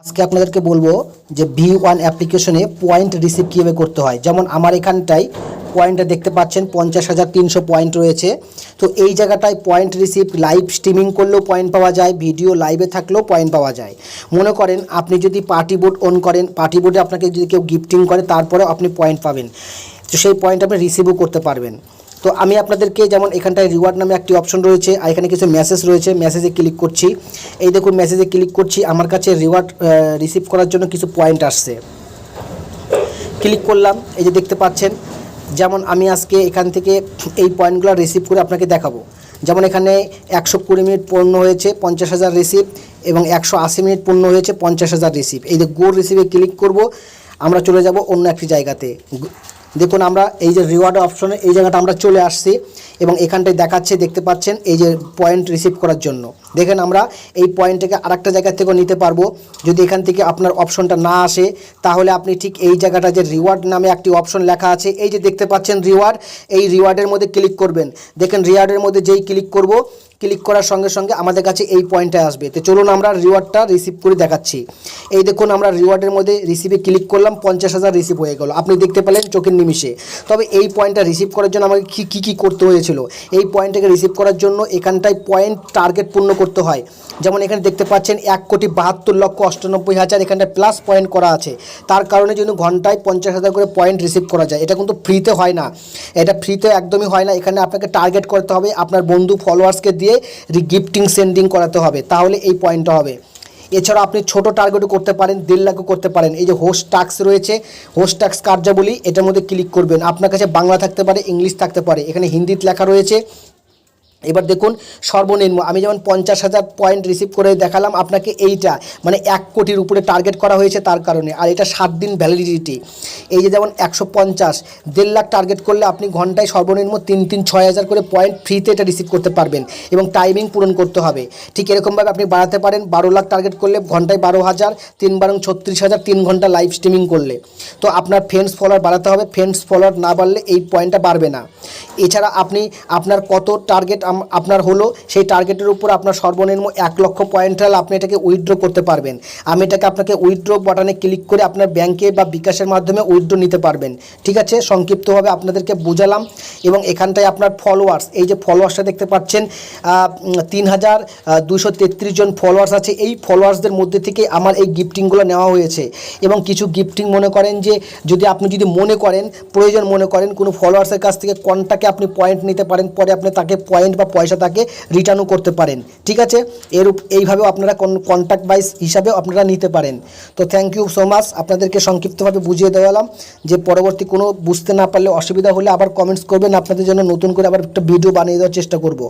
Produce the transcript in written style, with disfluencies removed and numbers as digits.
আজকে আপনাদেরকে বলবো যে V1 অ্যাপ্লিকেশনে পয়েন্ট রিসিভ কীভাবে করতে হয়। যেমন আমার এখানটায় পয়েন্টটা দেখতে পাচ্ছেন 50,300 পয়েন্ট রয়েছে। তো এই জায়গাটায় পয়েন্ট রিসিভ লাইভ স্ট্রিমিং করলেও পয়েন্ট পাওয়া যায়, ভিডিও লাইভে থাকলেও পয়েন্ট পাওয়া যায়। মনে করেন আপনি যদি পার্টি বোর্ড অন করেন, পার্টি বোর্ডে আপনাকে যদি কেউ গিফটিং করে তারপরেও আপনি পয়েন্ট পাবেন, তো সেই পয়েন্ট আপনি রিসিভও করতে পারবেন। তো আমি আপনাদেরকে যেমন এখানটায় রিওয়ার্ড নামে একটি অপশন রয়েছে আর এখানে কিছু মেসেজ রয়েছে, মেসেজে ক্লিক করছি। এই দেখুন মেসেজে ক্লিক করছি, আমার কাছে রিওয়ার্ড রিসিভ করার জন্য কিছু পয়েন্ট আসছে। ক্লিক করলাম, এই যে দেখতে পাচ্ছেন। যেমন আমি আজকে এখান থেকে এই পয়েন্টগুলো রিসিভ করে আপনাকে দেখাবো। যেমন এখানে 120 মিনিট পূর্ণ হয়েছে 50,000 রিসিভ, এবং 180 মিনিট পূর্ণ হয়েছে 50,000 রিসিভ। এই যে গো রিসিভে ক্লিক করব, আমরা চলে যাব অন্য একটি জায়গাতে। দেখুন আমরা এই যে রিওয়ার্ড অপশনে এই জায়গাটা আমরা চলে আসছি, এবং এখানটায় দেখাচ্ছে, দেখতে পাচ্ছেন এই যে পয়েন্ট রিসিভ করার জন্য। দেখেন আমরা এই পয়েন্টটাকে আরেকটা জায়গা থেকেও নিতে পারবো। যদি এখান থেকে আপনার অপশনটা না আসে তাহলে আপনি ঠিক এই জায়গাটা যে রিওয়ার্ড নামে একটি অপশন লেখা আছে, এই যে দেখতে পাচ্ছেন রিওয়ার্ড, এই রিওয়ার্ডের মধ্যে ক্লিক করবেন। দেখেন রিওয়ার্ডের মধ্যে যেই ক্লিক করব, ক্লিক করার সঙ্গে সঙ্গে আমাদের কাছে এই পয়েন্টটা আসবে। তো চলুন আমরা রিওয়ার্ডটা রিসিভ করে দেখাচ্ছি। এই দেখুন আমরা রিওয়ার্ডের মধ্যে রিসিভে ক্লিক করলাম, 50,000 রিসিভ হয়ে গেল, আপনি দেখতে পেলেন চোখের নিমিষে। তবে এই পয়েন্টটা রিসিভ করার জন্য আমাকে কী করতে হয়েছিল? এই পয়েন্টটাকে রিসিভ করার জন্য এখানটায় পয়েন্ট টার্গেট পূর্ণ করতে হয়। যেমন এখানে দেখতে পাচ্ছেন 1,72,98,000 এখানটায় প্লাস পয়েন্ট করা আছে। তার কারণে যদি ঘন্টায় 50,000 করে পয়েন্ট রিসিভ করা যায়। এটা কিন্তু ফ্রিতে হয় না, এটা ফ্রিতে একদমই হয় না। এখানে আপনাকে টার্গেট করতে হবে, আপনার বন্ধু ফলোয়ার্সকে দিয়ে গিফটিং সেন্ডিং করাতে হবে, তাহলে এই পয়েন্টটা হবে। এছাড়া আপনি ছোট টার্গেটও করতে পারেন, 1.5 লাখও করতে পারেন। এই যে হোস্ট টাস্ক রয়েছে, হোস্ট টাস্ক কার্যাবলী, এটার মধ্যে ক্লিক করবেন। আপনার কাছে বাংলা থাকতে পারে, ইংলিশ থাকতে পারে, এখানে হিন্দিতে লেখা রয়েছে। এবার দেখুন সর্বনিম্ন আমি যেমন 50,000 পয়েন্ট রিসিভ করে দেখালাম আপনাকে, এইটা মানে 1 কোটির উপরে টার্গেট করা হয়েছে তার কারণে। আর এটা 7 দিন ভ্যালিডিটি। এই যে যেমন 150, 1.5 লাখ টার্গেট করলে আপনি ঘন্টায় সর্বনিম্ন 3,6,000 করে পয়েন্ট ফ্রিতে এটা রিসিভ করতে পারবেন, এবং টাইমিং পূরণ করতে হবে। ঠিক এরকমভাবে আপনি বাড়াতে পারেন। 12 লাখ টার্গেট করলে ঘন্টায় 12,000, 3 বারং 36,000, 3 ঘন্টা লাইভ স্ট্রিমিং করলে। তো আপনার ফ্রেন্ডস ফলোয়ার বাড়াতে হবে, ফ্রেন্ডস ফলোয়ার না বাড়লে এই পয়েন্টটা বাড়বে না। এছাড়া আপনি আপনার কত টার্গেট আপনার হলো, সেই টার্গেটের উপর আপনার সর্বনিম্ন 1 লক্ষ পয়েন্ট হলে আপনি এটাকে উইথড্র করতে পারবেন। আমি এটাকে আপনাকে উইথড্র বাটনে ক্লিক করে আপনার ব্যাংকে বা বিকাশের মাধ্যমে উইথড্র নিতে পারবেন। ঠিক আছে, সংক্ষিপ্তভাবে আপনাদেরকে বোঝালাম। এবং এখানটায় আপনার ফলোয়ার্স, এই যে ফলোয়ার্সটা দেখতে পাচ্ছেন 3,233 জন ফলোয়ার্স আছে। এই ফলোয়ার্সদের মধ্যে থেকে আমার এই গিফটিংগুলো নেওয়া হয়েছে। এবং কিছু গিফটিং মনে করেন যে আপনি যদি মনে করেন, প্রয়োজন মনে করেন কোনো ফলোয়ার্সের কাছ থেকে কোনটাকে আপনি পয়েন্ট নিতে পারেন, পরে আপনি তাকে পয়েন্ট বা পয়সা তাকে রিটার্নও করতে পারেন। ঠিক আছে, এইভাবেও আপনারা কন্ট্যাক্ট ওয়াইজ হিসাবে আপনারা নিতে পারেন। তো থ্যাংক ইউ সো মাচ, আপনাদেরকে সংক্ষিপ্তভাবে বুঝিয়ে দেওয়ালাম। যে পরবর্তী কোনো বুঝতে না পারলে, অসুবিধা হলে আবার কমেন্টস করবেন, আপনাদের জন্য নতুন করে আবার একটা ভিডিও বানিয়ে দেওয়ার চেষ্টা করব।